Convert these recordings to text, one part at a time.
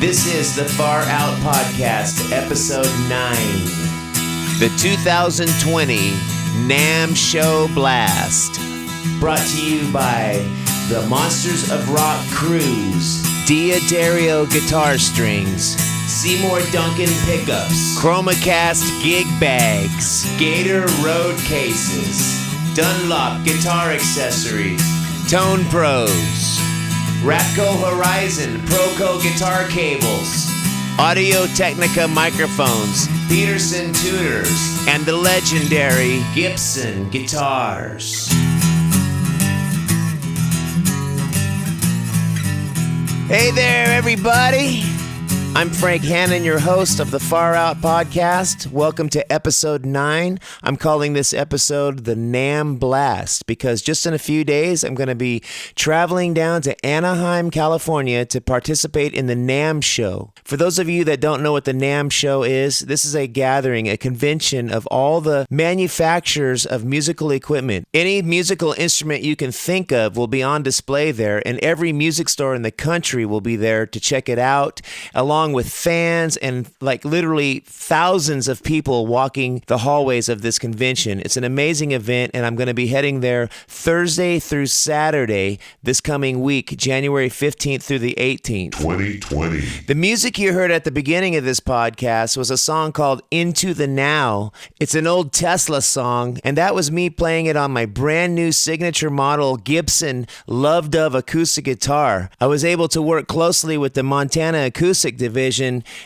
This is the Far Out Podcast, Episode 9. The 2020 NAMM Show Blast. Brought to you by the Monsters of Rock Cruise, D'Addario Guitar Strings, Seymour Duncan Pickups, ChromaCast Gig Bags, Gator Road Cases, Dunlop Guitar Accessories, Tone Pros, Rapco Horizon Proco Guitar Cables, Audio Technica Microphones, Peterson Tutors, and the legendary Gibson Guitars. Hey there, everybody! I'm Frank HANNON, your host of the Far Out Podcast. Welcome to Episode 9. I'm calling this episode the NAMM Blast because just in a few days, I'm going to be traveling down to Anaheim, California to participate in the NAMM Show. For those of you that don't know what the NAMM Show is, this is a gathering, a convention of all the manufacturers of musical equipment. Any musical instrument you can think of will be on display there, and every music store in the country will be there to check it out, along with fans and like literally thousands of people walking the hallways of this convention. It's an amazing event, and I'm going to be heading there Thursday through Saturday this coming week, January 15th through the 18th. 2020. The music you heard at the beginning of this podcast was a song called Into the Now. It's an old Tesla song, and that was me playing it on my brand new signature model Gibson Love Dove acoustic guitar. I was able to work closely with the Montana Acoustic Division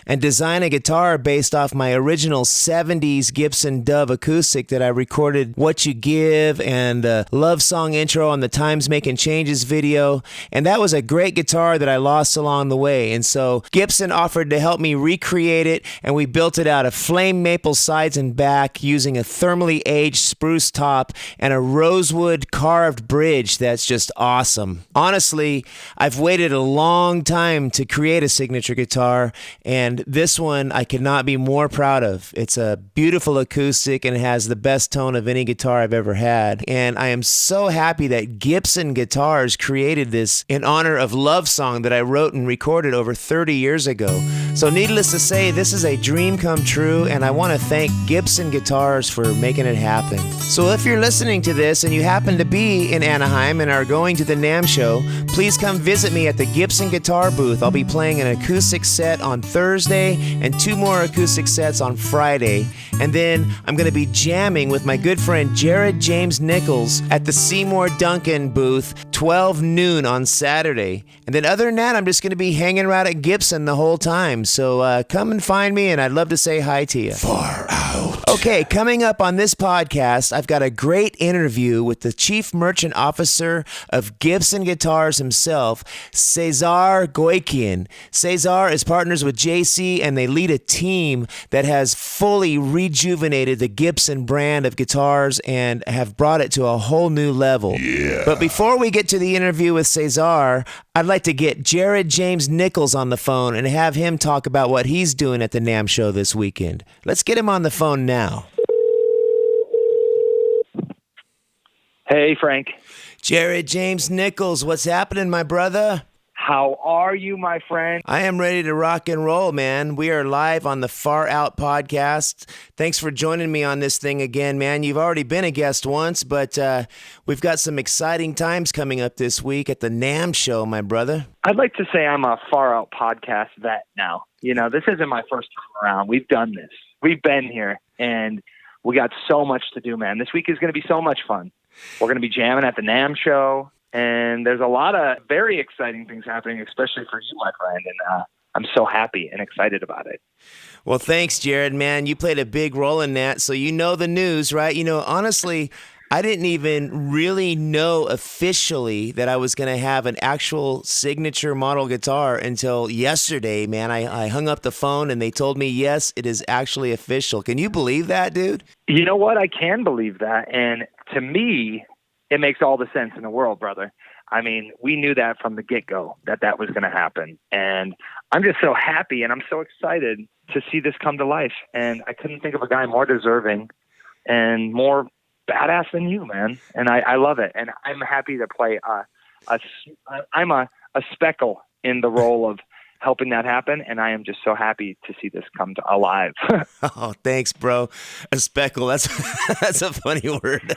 and design a guitar based off my original 70s Gibson Dove acoustic that I recorded What You Give and the Love Song intro on the Times Making Changes video. And that was a great guitar that I lost along the way. And so Gibson offered to help me recreate it, and we built it out of flame maple sides and back using a thermally aged spruce top and a rosewood carved bridge that's just awesome. Honestly, I've waited a long time to create a signature guitar, and this one I could not be more proud of. It's a beautiful acoustic and it has the best tone of any guitar I've ever had. And I am so happy that Gibson Guitars created this in honor of Love Song that I wrote and recorded over 30 years ago. So needless to say, this is a dream come true, and I want to thank Gibson Guitars for making it happen. So if you're listening to this and you happen to be in Anaheim and are going to the NAMM Show, please come visit me at the Gibson Guitar booth. I'll be playing an acoustic set on Thursday and 2 more acoustic sets on Friday. And then I'm going to be jamming with my good friend Jared James Nichols at the Seymour Duncan booth 12 noon on Saturday. And then other than that, I'm just going to be hanging around at Gibson the whole time. So come and find me, and I'd love to say hi to you. Far Out. Okay, coming up on this podcast, I've got a great interview with the Chief Merchant Officer of Gibson Guitars himself, Cesar Gueikian. Cesar is partners with JC, and they lead a team that has fully rejuvenated the Gibson brand of guitars and have brought it to a whole new level. Yeah. But before we get to the interview with Cesar, I'd like to get Jared James Nichols on the phone and have him talk about what he's doing at the NAMM Show this weekend. Let's get him on the phone now. Hey, Frank. Jared James Nichols, what's happening, my brother? How are you, my friend? I am ready to rock and roll, man. We are live on the Far Out Podcast. Thanks for joining me on this thing again, man. You've already been a guest once, but we've got some exciting times coming up this week at the NAMM Show, my brother. I'd like to say I'm a Far Out Podcast vet now. You know, this isn't my first time around. We've done this. We've been here, and we got so much to do, man. This week is going to be so much fun. We're going to be jamming at the NAMM Show. And there's a lot of very exciting things happening, especially for you, my friend. And I'm so happy and excited about it. Well, thanks, Jared, man. You played a big role in that. So you know the news, right? You know, honestly, I didn't even really know officially that I was going to have an actual signature model guitar until yesterday, man. I hung up the phone and they told me, yes, it is actually official. Can you believe that, dude? You know what? I can believe that. And to me, it makes all the sense in the world, brother. I mean, we knew that from the get-go, that was going to happen. And I'm just so happy and I'm so excited to see this come to life. And I couldn't think of a guy more deserving and more badass than you, man. And I love it. And I'm happy to play I'm a speckle in the role of helping that happen. And I am just so happy to see this come to alive. Oh, thanks, bro. A speckle. That's that's a funny word.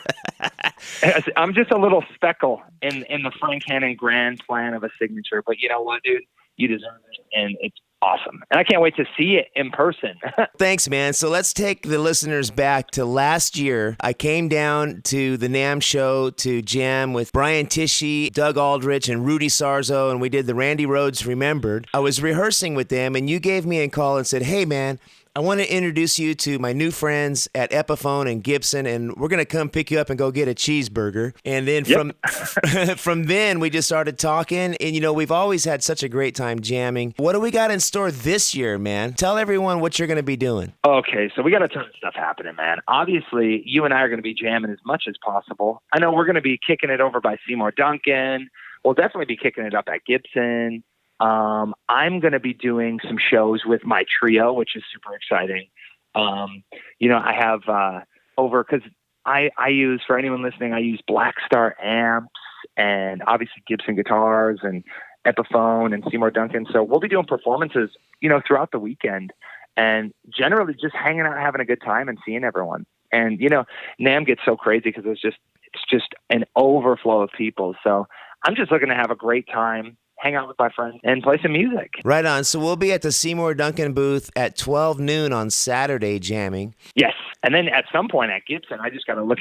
I'm just a little speckle in the Frank Hannon grand plan of a signature. But you know what, dude? You deserve it. And it's awesome. And I can't wait to see it in person. Thanks, man. So let's take the listeners back to last year. I came down to the NAMM show to jam with Brian Tichy, Doug Aldrich, and Rudy Sarzo, and we did the Randy Rhoads Remembered. I was rehearsing with them, and you gave me a call and said, hey, man, I want to introduce you to my new friends at Epiphone and Gibson, and we're going to come pick you up and go get a cheeseburger. And then from then, we just started talking, and, you know, we've always had such a great time jamming. What do we got in store this year, man? Tell everyone what you're going to be doing. Okay, so we got a ton of stuff happening, man. Obviously, you and I are going to be jamming as much as possible. I know we're going to be kicking it over by Seymour Duncan. We'll definitely be kicking it up at Gibson. I'm going to be doing some shows with my trio, which is super exciting. You know, I have because I use, for anyone listening, I use Black Star amps and obviously Gibson guitars and Epiphone and Seymour Duncan. So we'll be doing performances, you know, throughout the weekend and generally just hanging out, having a good time and seeing everyone. And, you know, NAMM gets so crazy because it's just an overflow of people. So I'm just looking to have a great time, hang out with my friends, and play some music. Right on. So we'll be at the Seymour Duncan booth at 12 noon on Saturday jamming. Yes. And then at some point at Gibson, I got to look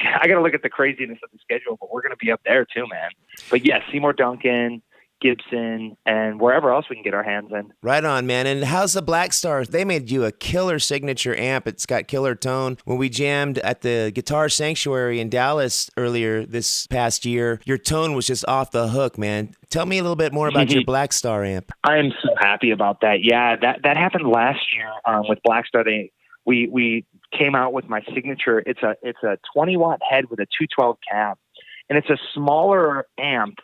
at the craziness of the schedule, but we're going to be up there too, man. But yes, Seymour Duncan, Gibson, and wherever else we can get our hands in. Right on, man. And how's the Black Star? They made you a killer signature amp. It's got killer tone. When we jammed at the Guitar Sanctuary in Dallas earlier this past year, your tone was just off the hook, man. Tell me a little bit more about your Black Star amp. I am so happy about that. Yeah, that happened last year with Black Star. We came out with my signature. It's a 20-watt head with a 212 cab, and it's a smaller amp,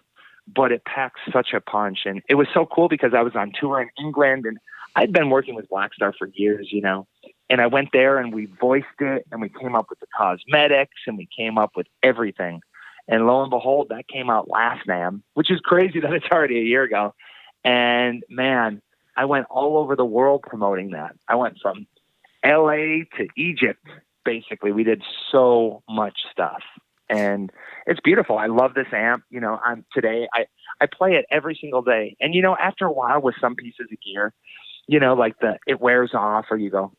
but it packs such a punch. And it was so cool because I was on tour in England and I'd been working with Black Star for years, you know, and I went there and we voiced it and we came up with the cosmetics and we came up with everything. And lo and behold, that came out last NAMM, which is crazy that it's already a year ago. And man, I went all over the world promoting that. I went from LA to Egypt, basically. We did so much stuff. And it's beautiful. I love this amp. You know, I play it every single day. And, you know, after a while with some pieces of gear, you know, like it wears off or you go,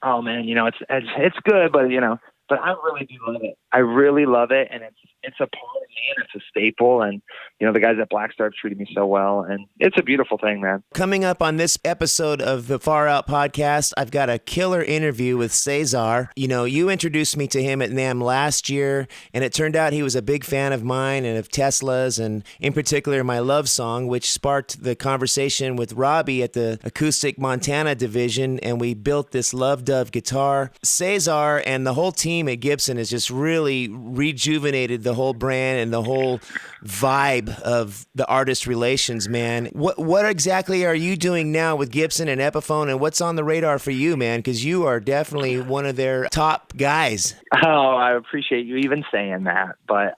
oh man, you know, it's good, but you know, but I really do love it. I really love it. And it's a part of me and it's a staple. And, you know, the guys at Black Star have treated me so well. And it's a beautiful thing, man. Coming up on this episode of the Far Out Podcast, I've got a killer interview with Cesar. You know, you introduced me to him at NAMM last year, and it turned out he was a big fan of mine and of Tesla's, and in particular my love song, which sparked the conversation with Robbie at the Acoustic Montana division, and we built this Love Dove guitar. Cesar and the whole team at Gibson has just really rejuvenated the whole brand and the whole vibe of the artist relations, man. What exactly are you doing now with Gibson and Epiphone, and what's on the radar for you, man? Because you are definitely one of their top guys. Oh, I appreciate you even saying that. But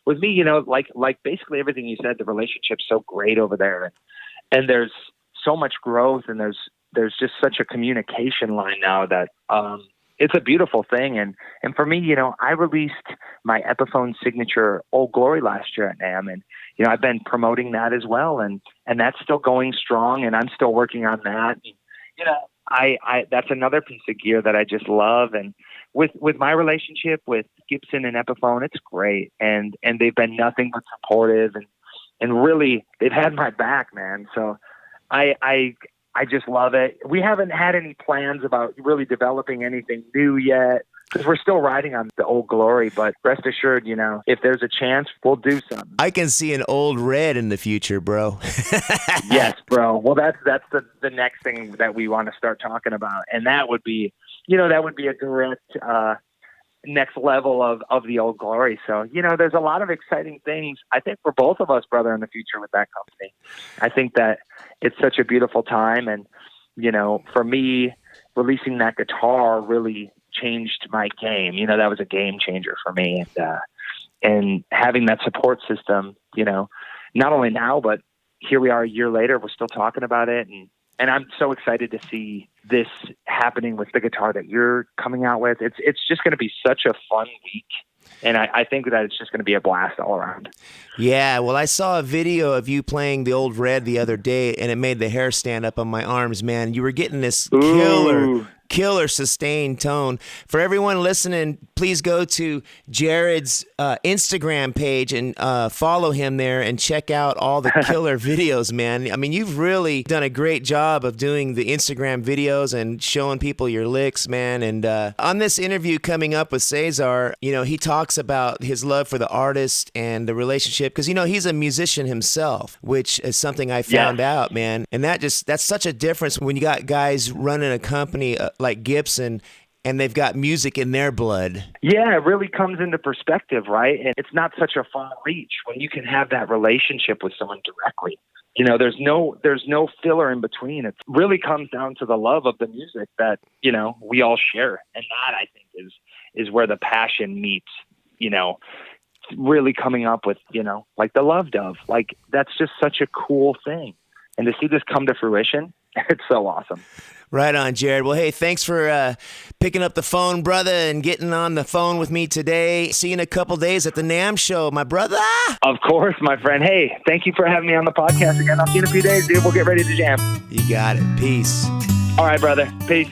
with me, you know, like basically everything you said, the relationship's so great over there, and there's so much growth, and there's just such a communication line now that it's a beautiful thing. And for me, you know, I released my Epiphone signature Old Glory last year at NAMM. And, you know, I've been promoting that as well. And that's still going strong. And I'm still working on that. And, you know, I that's another piece of gear that I just love. And with my relationship with Gibson and Epiphone, it's great. And they've been nothing but supportive and really they've had my back, man. So I just love it. We haven't had any plans about really developing anything new yet because we're still riding on the Old Glory. But rest assured, you know, if there's a chance, we'll do something. I can see an Old Red in the future, bro. Yes, bro. Well, that's the next thing that we want to start talking about. And that would be, you know, a direct next level of the Old Glory. So, you know, there's a lot of exciting things, I think, for both of us, brother, in the future with that company. I think that it's such a beautiful time. And, you know, for me, releasing that guitar really changed my game. You know, that was a game changer for me. And having that support system, you know, not only now, but here we are a year later, we're still talking about it. And I'm so excited to see this happening with the guitar that you're coming out with. It's just going to be such a fun week. And I think that it's just going to be a blast all around. Yeah, well, I saw a video of you playing the Old Red the other day, and it made the hair stand up on my arms, man. You were getting this killer sustained tone. For everyone listening, please go to Jared's Instagram page and follow him there and check out all the killer videos, man. I mean, you've really done a great job of doing the Instagram videos and showing people your licks, man. And on this interview coming up with Cesar, you know, he talks about his love for the artist and the relationship, because, you know, he's a musician himself, which is something I found out, man. And that's such a difference when you got guys running a company like Gibson, and they've got music in their blood. Yeah, it really comes into perspective, right? And it's not such a far reach when you can have that relationship with someone directly. You know, there's no filler in between. It really comes down to the love of the music that, you know, we all share. And that, I think, is where the passion meets, you know, really coming up with, you know, like the Love Dove. Like, that's just such a cool thing. And to see this come to fruition, it's so awesome. Right on, Jared. Well, hey, thanks for picking up the phone, brother, and getting on the phone with me today. See you in a couple days at the NAMM show, my brother. Of course, my friend. Hey, thank you for having me on the podcast again. I'll see you in a few days, dude. We'll get ready to jam. You got it. Peace. All right, brother. Peace.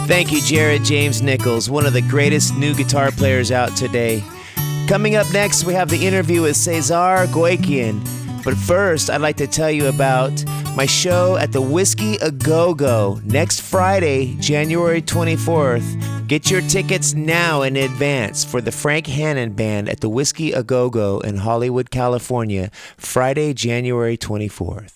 Thank you, Jared James Nichols, one of the greatest new guitar players out today. Coming up next, we have the interview with Cesar Gueikian. But first, I'd like to tell you about my show at the Whiskey A Go-Go next Friday, January 24th. Get your tickets now in advance for the Frank HANNON Band at the Whiskey A Go-Go in Hollywood, California, Friday, January 24th.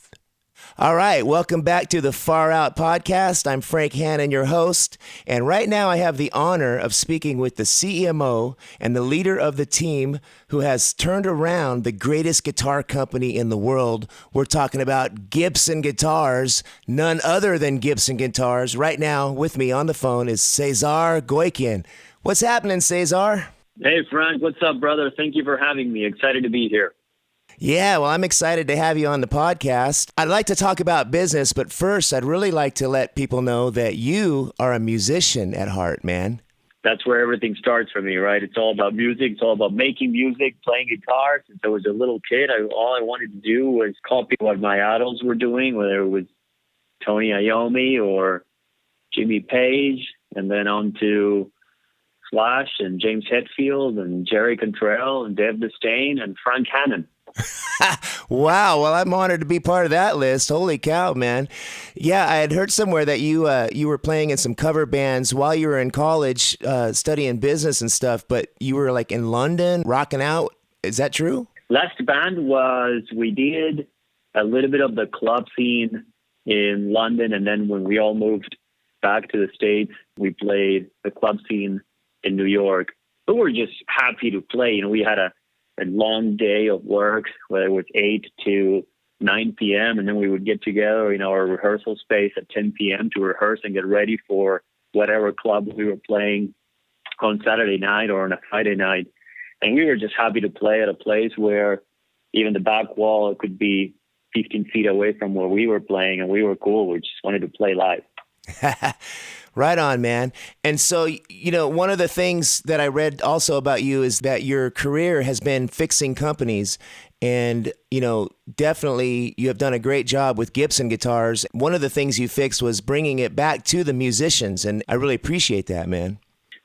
All right, welcome back to the Far Out Podcast. I'm Frank HANNON, your host, and right now I have the honor of speaking with the CMO and the leader of the team who has turned around the greatest guitar company in the world. We're talking about Gibson Guitars, none other than Gibson Guitars. Right now with me on the phone is Cesar Gueikian. What's happening, Cesar? Hey, Frank, what's up, brother? Thank you for having me. Excited to be here. Yeah, well, I'm excited to have you on the podcast. I'd like to talk about business, but first, I'd really like to let people know that you are a musician at heart, man. That's where everything starts for me, right? It's all about music. It's all about making music, playing guitar. Since I was a little kid, all I wanted to do was copy what my idols were doing, whether it was Tony Iommi or Jimmy Page, and then on to Slash and James Hetfield and Jerry Cantrell and Dave Mustaine and Frank HANNON. Wow. Well, I'm honored to be part of that list. Holy cow, man. Yeah, I had heard somewhere that you were playing in some cover bands while you were in college, studying business and stuff, but you were like in London rocking out. Is that true? Last band we did a little bit of the club scene in London, and then when we all moved back to the States, we played the club scene in New York. But we're just happy to play. You know, we had a long day of work, whether it was 8 to 9 p.m., and then we would get together in our rehearsal space at 10 p.m. to rehearse and get ready for whatever club we were playing on Saturday night or on a Friday night. And we were just happy to play at a place where even the back wall could be 15 feet away from where we were playing, and we were cool. We just wanted to play live. Right on, man. And so, you know, one of the things that I read also about you is that your career has been fixing companies. And, you know, definitely you have done a great job with Gibson guitars. One of the things you fixed was bringing it back to the musicians. And I really appreciate that, man.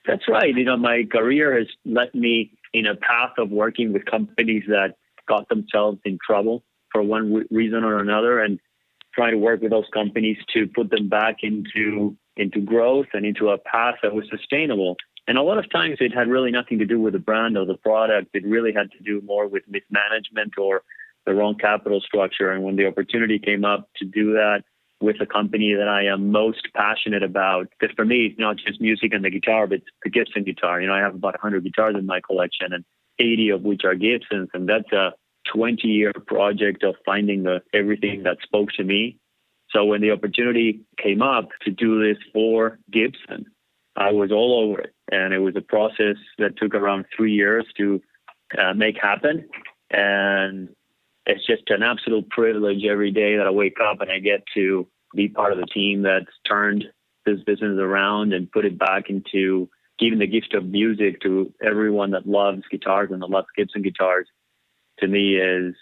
That's right. You know, my career has led me in a path of working with companies that got themselves in trouble for one reason or another, and trying to work with those companies to put them back into growth and into a path that was sustainable. And a lot of times it had really nothing to do with the brand or the product. It really had to do more with mismanagement or the wrong capital structure. And when the opportunity came up to do that with a company that I am most passionate about, because for me, it's not just music and the guitar, but it's the Gibson guitar. You know, I have about 100 guitars in my collection, and 80 of which are Gibsons. And that's a 20-year project of finding everything that spoke to me. So when the opportunity came up to do this for Gibson, I was all over it. And it was a process that took around 3 years to make happen. And it's just an absolute privilege every day that I wake up and I get to be part of the team that's turned this business around and put it back into giving the gift of music to everyone that loves guitars and that loves Gibson guitars. To me is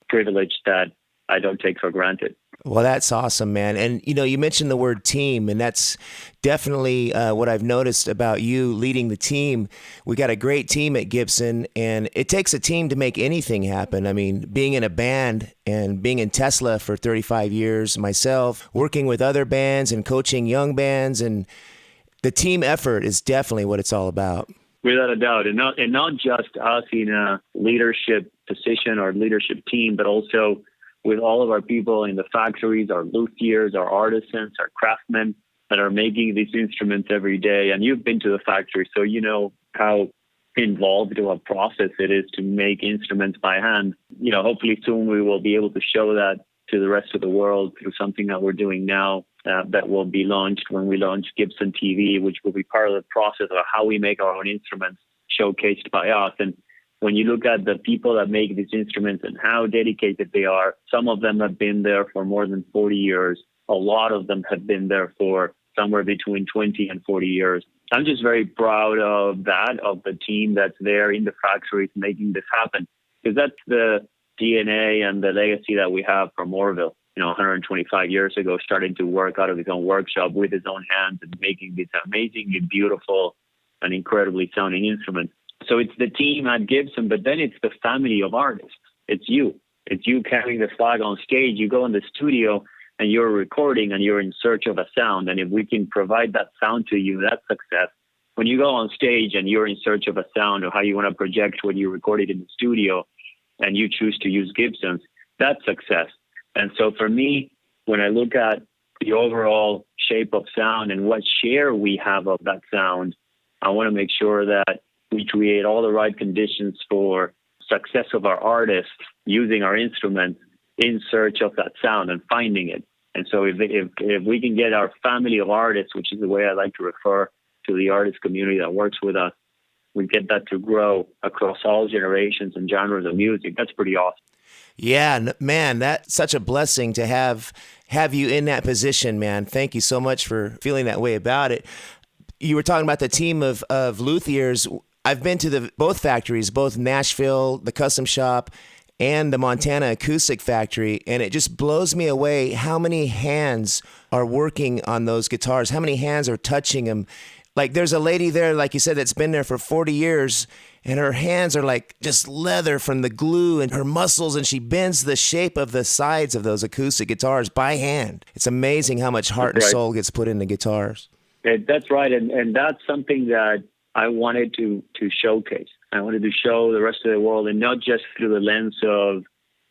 privilege that I don't take for granted. Well, that's awesome, man. And, you mentioned the word team, and that's definitely what I've noticed about you leading the team. We got a great team at Gibson, and it takes a team to make anything happen. I mean, being in a band and being in Tesla for 35 years, myself, working with other bands and coaching young bands, and the team effort is definitely what it's all about. Without a doubt. And not just us in a leadership position or leadership team, but also with all of our people in the factories, our luthiers, our artisans, our craftsmen that are making these instruments every day. And you've been to the factory, so you know how involved of a process it is to make instruments by hand. Hopefully soon we will be able to show that to the rest of the world through something that we're doing now that will be launched when we launch Gibson TV, which will be part of the process of how we make our own instruments showcased by us. And when you look at the people that make these instruments and how dedicated they are, some of them have been there for more than 40 years. A lot of them have been there for somewhere between 20 and 40 years. I'm just very proud of that, of the team that's there in the factories making this happen, because that's the DNA and the legacy that we have from Orville. 125 years ago, starting to work out of his own workshop with his own hands and making these amazingly beautiful and incredibly sounding instruments. So it's the team at Gibson, but then it's the family of artists. It's you. It's you carrying the flag on stage. You go in the studio and you're recording and you're in search of a sound. And if we can provide that sound to you, that's success. When you go on stage and you're in search of a sound or how you want to project what you recorded in the studio and you choose to use Gibsons, that's success. And so for me, when I look at the overall shape of sound and what share we have of that sound, I want to make sure that we create all the right conditions for success of our artists using our instruments in search of that sound and finding it. And so if we can get our family of artists, which is the way I like to refer to the artist community that works with us, we get that to grow across all generations and genres of music. That's pretty awesome. Yeah, man, that's such a blessing to have you in that position, man. Thank you so much for feeling that way about it. You were talking about the team of luthiers. I've been to both factories, both Nashville, the custom shop, and the Montana acoustic factory, and it just blows me away how many hands are working on those guitars, how many hands are touching them. Like there's a lady there, like you said, that's been there for 40 years, and her hands are like just leather from the glue and her muscles, and she bends the shape of the sides of those acoustic guitars by hand. It's amazing how much heart and soul gets put into guitars. That's right, and that's something that I wanted to showcase. I wanted to show the rest of the world, and not just through the lens of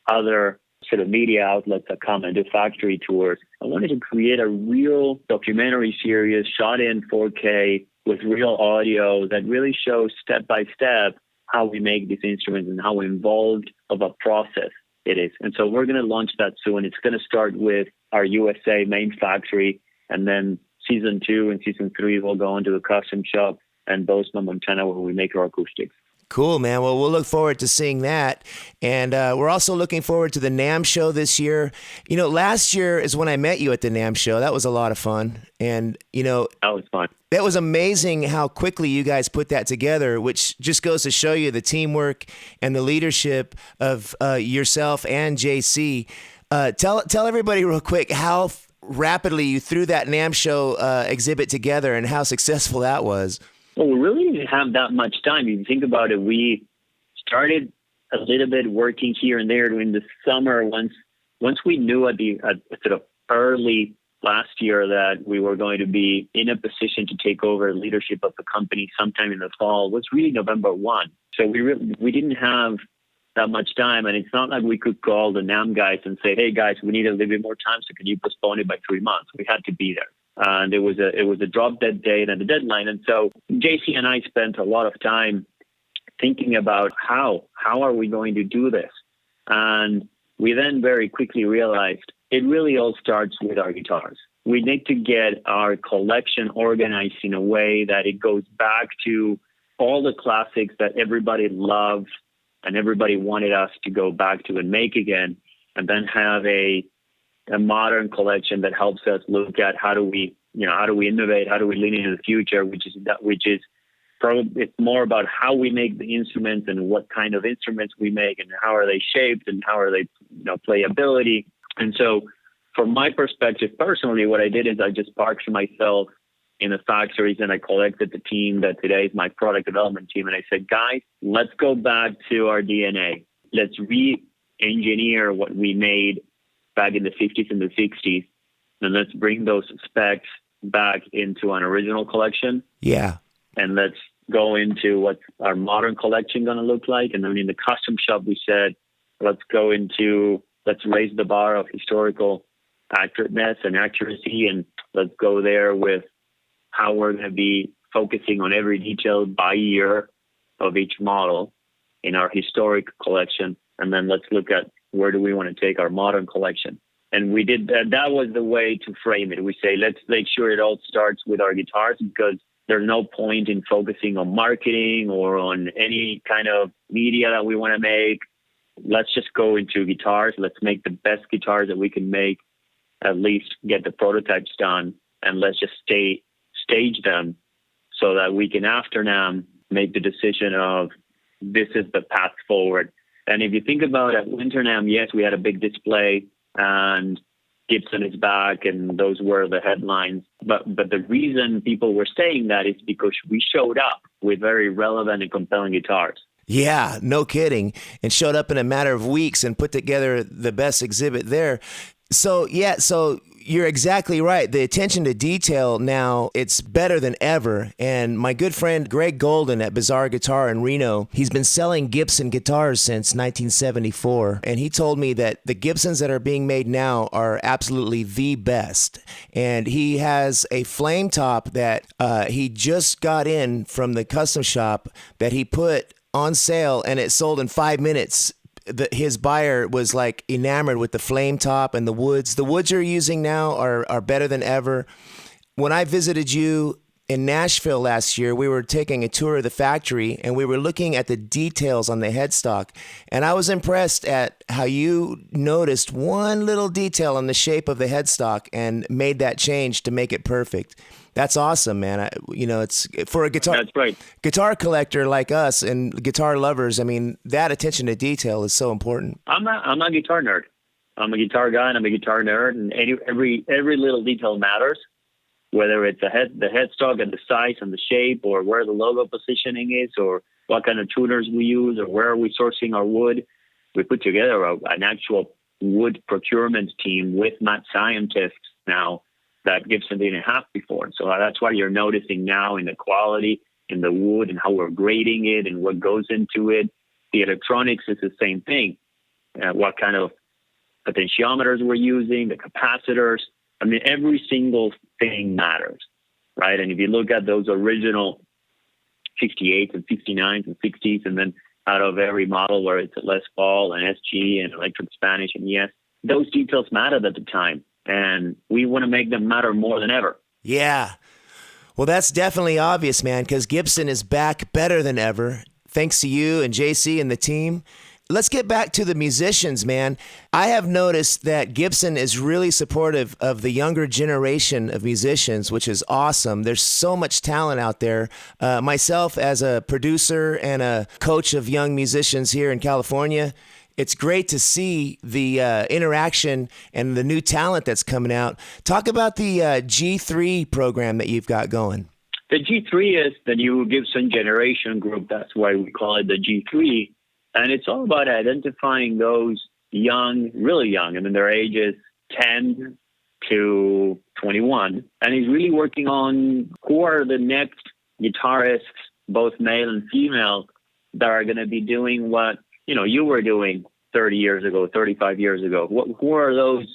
other sort of media outlets that come and do factory tours. I wanted to create a real documentary series shot in 4K with real audio that really shows step by step how we make these instruments and how involved of a process it is. And so we're going to launch that soon. It's going to start with our USA main factory, and then season 2 and season 3 will go into the custom shop and Bozeman, Montana, where we make our acoustics. Cool, man. Well, we'll look forward to seeing that. And we're also looking forward to the NAMM show this year. Last year is when I met you at the NAMM show. That was a lot of fun. And, that was fun. That was amazing how quickly you guys put that together, which just goes to show you the teamwork and the leadership of yourself and JC. Tell everybody real quick how rapidly you threw that NAMM show exhibit together and how successful that was. Well, we really didn't have that much time. If you think about it, we started a little bit working here and there during the summer. Once we knew at sort of early last year that we were going to be in a position to take over leadership of the company sometime in the fall, was really November 1. So we didn't have that much time, and it's not like we could call the NAMM guys and say, "Hey guys, we need a little bit more time, so can you postpone it by 3 months?" We had to be there. And it was a drop dead date and a deadline. And so JC and I spent a lot of time thinking about how are we going to do this? And we then very quickly realized it really all starts with our guitars. We need to get our collection organized in a way that it goes back to all the classics that everybody loves and everybody wanted us to go back to and make again, and then have a modern collection that helps us look at how do we innovate, how do we lean into the future, which is probably, it's more about how we make the instruments and what kind of instruments we make and how are they shaped and how are they, playability. And so from my perspective, personally, what I did is I just parked myself in the factories and I collected the team that today is my product development team. And I said, guys, let's go back to our DNA. Let's re-engineer what we made back in the 50s and the 60s. And let's bring those specs back into an original collection. Yeah. And let's go into what our modern collection going to look like. And then in the custom shop, we said, let's raise the bar of historical accurateness and accuracy. And let's go there with how we're going to be focusing on every detail by year of each model in our historic collection. And then let's look at where do we want to take our modern collection. And we did that. That was the way to frame it. We say, let's make sure it all starts with our guitars, because there's no point in focusing on marketing or on any kind of media that we want to make. Let's just go into guitars. Let's make the best guitars that we can make, at least get the prototypes done, and let's just stage them so that we can, after NAMM, make the decision of this is the path forward. And if you think about it, Winter NAMM, yes, we had a big display and Gibson is back, and those were the headlines. But the reason people were saying that is because we showed up with very relevant and compelling guitars. Yeah, no kidding. And showed up in a matter of weeks and put together the best exhibit there. So you're exactly right. The attention to detail now, it's better than ever. And my good friend Greg Golden at Bizarre Guitar in Reno, he's been selling Gibson guitars since 1974. And he told me that the Gibsons that are being made now are absolutely the best. And he has a flame top that he just got in from the custom shop that he put on sale, and it sold in 5 minutes. His buyer was like enamored with the flame top and the woods. The woods you're using now are better than ever. When I visited you in Nashville last year, we were taking a tour of the factory and we were looking at the details on the headstock. And I was impressed at how you noticed one little detail on the shape of the headstock and made that change to make it perfect. That's awesome, man. It's for a guitar. That's right. Guitar collector like us and guitar lovers. I mean, that attention to detail is so important. I'm not a guitar nerd. I'm a guitar guy and I'm a guitar nerd, and every little detail matters. Whether it's the headstock and the size and the shape, or where the logo positioning is, or what kind of tuners we use, or where are we sourcing our wood. We put together an actual wood procurement team with mad scientists now that Gibson didn't have before. So that's why you're noticing now in the quality, in the wood, and how we're grading it and what goes into it. The electronics is the same thing. What kind of potentiometers we're using, the capacitors. I mean, every single thing matters, right? And if you look at those original 58s and 59s and 60s, and then out of every model where it's a Les Paul and SG and Electric Spanish and ES, those details mattered at the time. And we want to make them matter more than ever. Yeah. Well, that's definitely obvious, man, because Gibson is back better than ever, thanks to you and JC and the team. Let's get back to the musicians, man. I have noticed that Gibson is really supportive of the younger generation of musicians, which is awesome. There's so much talent out there. Myself, as a producer and a coach of young musicians here in California, it's great to see the interaction and the new talent that's coming out. Talk about the G3 program that you've got going. The G3 is the new Gibson generation group. That's why we call it the G3. And it's all about identifying those young, really young. I mean, their ages 10 to 21. And he's really working on who are the next guitarists, both male and female, that are going to be doing what, you were doing 30 years ago, 35 years ago. Who are those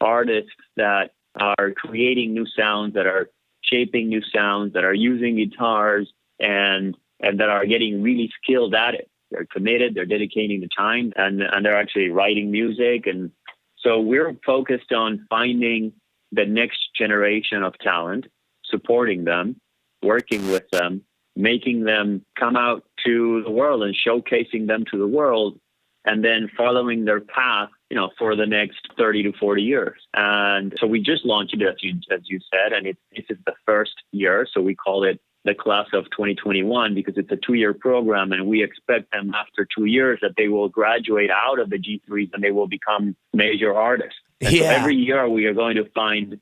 artists that are creating new sounds, that are shaping new sounds, that are using guitars and that are getting really skilled at it? They're committed, they're dedicating the time, and they're actually writing music. And so we're focused on finding the next generation of talent, supporting them, working with them, making them come out to the world and showcasing them to the world, and then following their path, for the next 30 to 40 years. And so we just launched it, as you said, and this is the first year. So we call it the class of 2021 because it's a 2-year program, and we expect them after 2 years that they will graduate out of the G3s and they will become major artists. And so every year we are going to find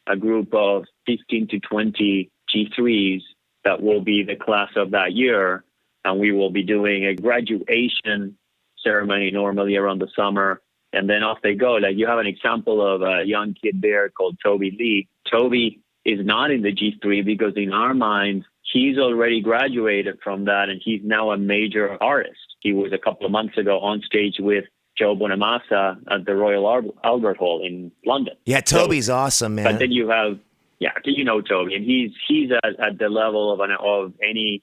a group of 15 to 20 G3s that will be the class of that year, and we will be doing a graduation ceremony normally around the summer, and then off they go. Like you have an example of a young kid there called Toby Lee. Toby is not in the G3 because in our minds, he's already graduated from that, and he's now a major artist. He was a couple of months ago on stage with Joe Bonamassa at the Royal Albert Hall in London. Yeah, Toby's awesome, man. But then you have, Toby, and he's at the level of any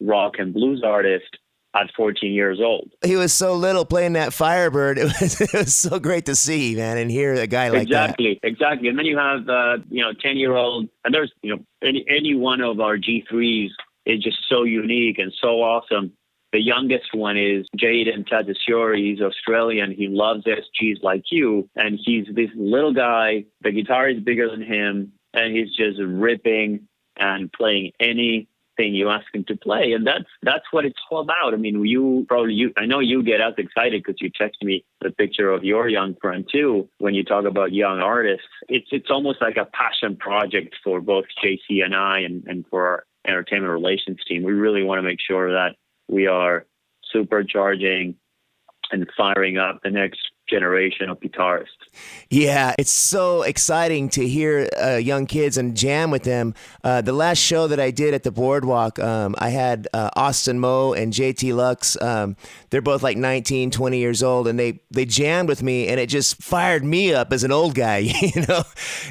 rock and blues artist at 14 years old. He was so little playing that Firebird. It was so great to see, man, and hear a guy like that. Exactly. And then you have, 10-year-old, and there's, any one of our G3s is just so unique and so awesome. The youngest one is Jaden Tadasuri. He's Australian. He loves SGs like you. And he's this little guy. The guitar is bigger than him. And he's just ripping and playing anything you ask him to play. And that's what it's all about. I mean, I know you get as excited because you text me the picture of your young friend too. When you talk about young artists, it's almost like a passion project for both JC and I and for our entertainment relations team. We really want to make sure that we are supercharging and firing up the next generation of guitarists. Yeah, it's so exciting to hear young kids and jam with them. The last show that I did at the Boardwalk, I had Austin Moe and JT Lux. They're both like 19, 20 years old, and they jammed with me, and it just fired me up as an old guy,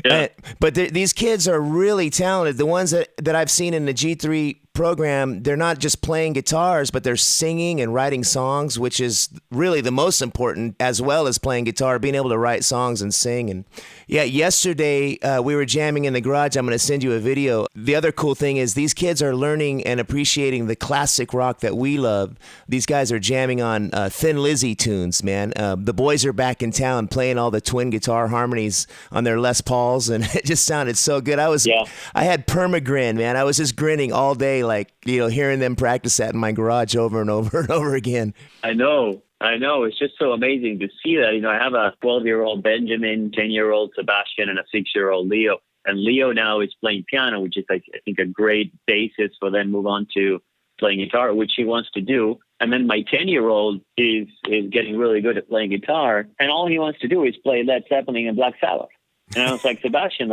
Yeah. But these kids are really talented. The ones that I've seen in the G3 program, they're not just playing guitars, but they're singing and writing songs, which is really the most important, as well as playing guitar, being able to write songs and sing. And yeah, yesterday we were jamming in the garage. I'm going to send you a video. The other cool thing is these kids are learning and appreciating the classic rock that we love. These guys are jamming on Thin Lizzy tunes, man. The boys are back in town playing all the twin guitar harmonies on their Les Pauls, and it just sounded so good. I had permagrin, man. I was just grinning all day, like, hearing them practice that in my garage over and over and over again. I know. It's just so amazing to see that. I have a 12-year-old Benjamin, 10-year-old Sebastian, and a 6-year-old Leo. And Leo now is playing piano, which is, I think, a great basis for them to move on to playing guitar, which he wants to do. And then my 10-year-old is getting really good at playing guitar, and all he wants to do is play Led Zeppelin and Black Sabbath. And I was like, Sebastian,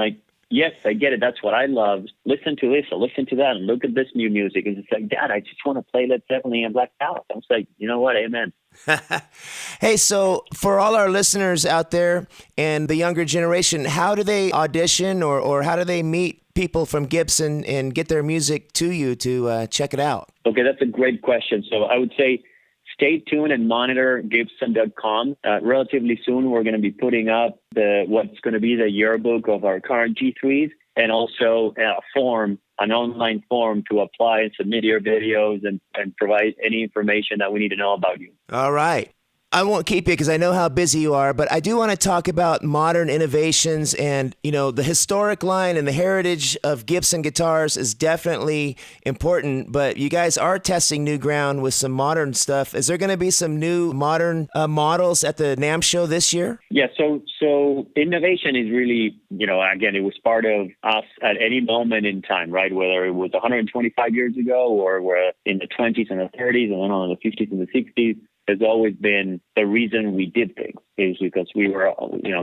yes, I get it. That's what I love. Listen to this or listen to that and look at this new music. And it's like, Dad, I just want to play Led Zeppelin and Black Sabbath. I was like, you know what? Amen. Hey, so for all our listeners out there and the younger generation, how do they audition or how do they meet people from Gibson and get their music to you to check it out? Okay, that's a great question. So I would say stay tuned and monitor Gibson.com. Relatively soon, we're going to be putting up what's going to be the yearbook of our current G3s, and also an online form to apply and submit your videos and provide any information that we need to know about you. All right. I won't keep you because I know how busy you are, but I do want to talk about modern innovations and, the historic line and the heritage of Gibson guitars is definitely important, but you guys are testing new ground with some modern stuff. Is there going to be some new modern models at the NAMM show this year? Yeah, so innovation is really, again, it was part of us at any moment in time, right? Whether it was 125 years ago or we're in the 20s and the 30s and then on the 50s and the 60s. Has always been the reason we did things is because we were,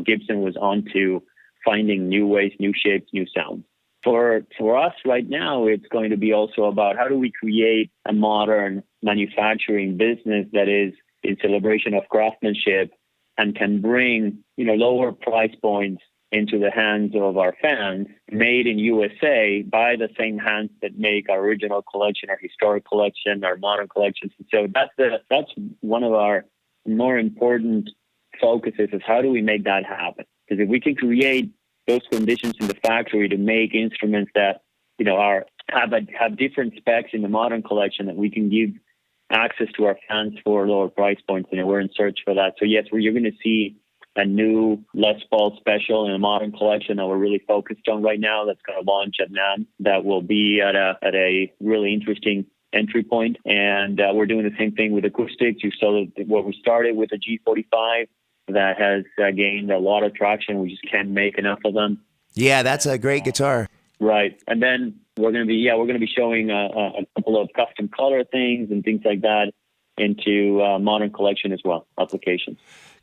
Gibson was on to finding new ways, new shapes, new sounds. For us right now, it's going to be also about how do we create a modern manufacturing business that is in celebration of craftsmanship and can bring, lower price points into the hands of our fans, made in USA by the same hands that make our original collection, our historic collection, our modern collections. So that's one of our more important focuses is how do we make that happen? Because if we can create those conditions in the factory to make instruments that have different specs in the modern collection that we can give access to our fans for lower price points, and we're in search for that. So yes, you're going to see a new Les Paul special in a modern collection that we're really focused on right now. That's going to launch at NAMM. That will be at a really interesting entry point. And we're doing the same thing with acoustics. You saw what we started with a G45 that has gained a lot of traction. We just can't make enough of them. Yeah, that's a great guitar. Right. And then we're going to be showing a couple of custom color things and things like that into modern collection as well, applications.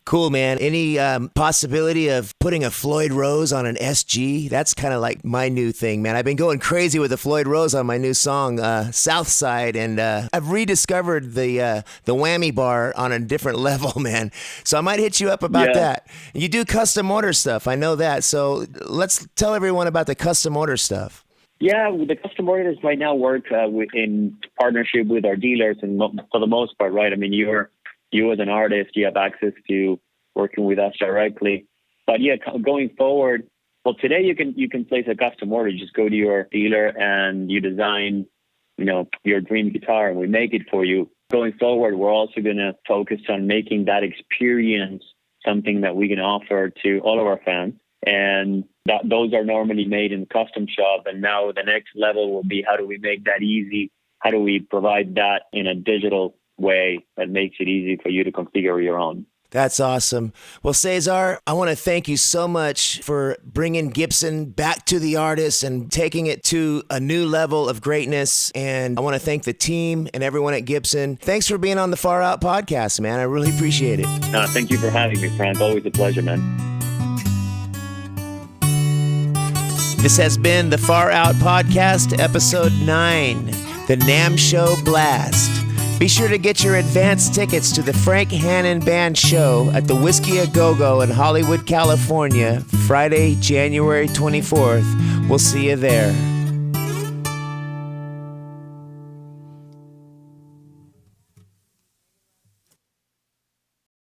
Cool, man. Any possibility of putting a Floyd Rose on an SG? That's kind of like my new thing, man. I've been going crazy with the Floyd Rose on my new song, Southside, and I've rediscovered the whammy bar on a different level, man. So I might hit you up about that. You do custom order stuff. I know that. So let's tell everyone about the custom order stuff. Yeah, the custom orders right now work in partnership with our dealers, and for the most part, right? I mean, you as an artist, you have access to working with us directly. But yeah, going forward, well, today you can place a custom order. You just go to your dealer and you design, your dream guitar, and we make it for you. Going forward, we're also going to focus on making that experience something that we can offer to all of our fans. And those are normally made in the custom shop. And now the next level will be, how do we make that easy? How do we provide that in a digital way that makes it easy for you to configure your own? That's awesome. Well, Cesar, I want to thank you so much for bringing Gibson back to the artist and taking it to a new level of greatness. And I want to thank the team and everyone at Gibson. Thanks for being on the Far Out podcast, man. I really appreciate it. Thank you for having me, Frank. Always a pleasure, man. This has been the Far Out podcast, episode 9, the NAMM Show Blast. Be sure to get your advance tickets to the Frank Hannon Band show at the Whiskey A Go-Go in Hollywood, California, Friday, January 24th. We'll see you there.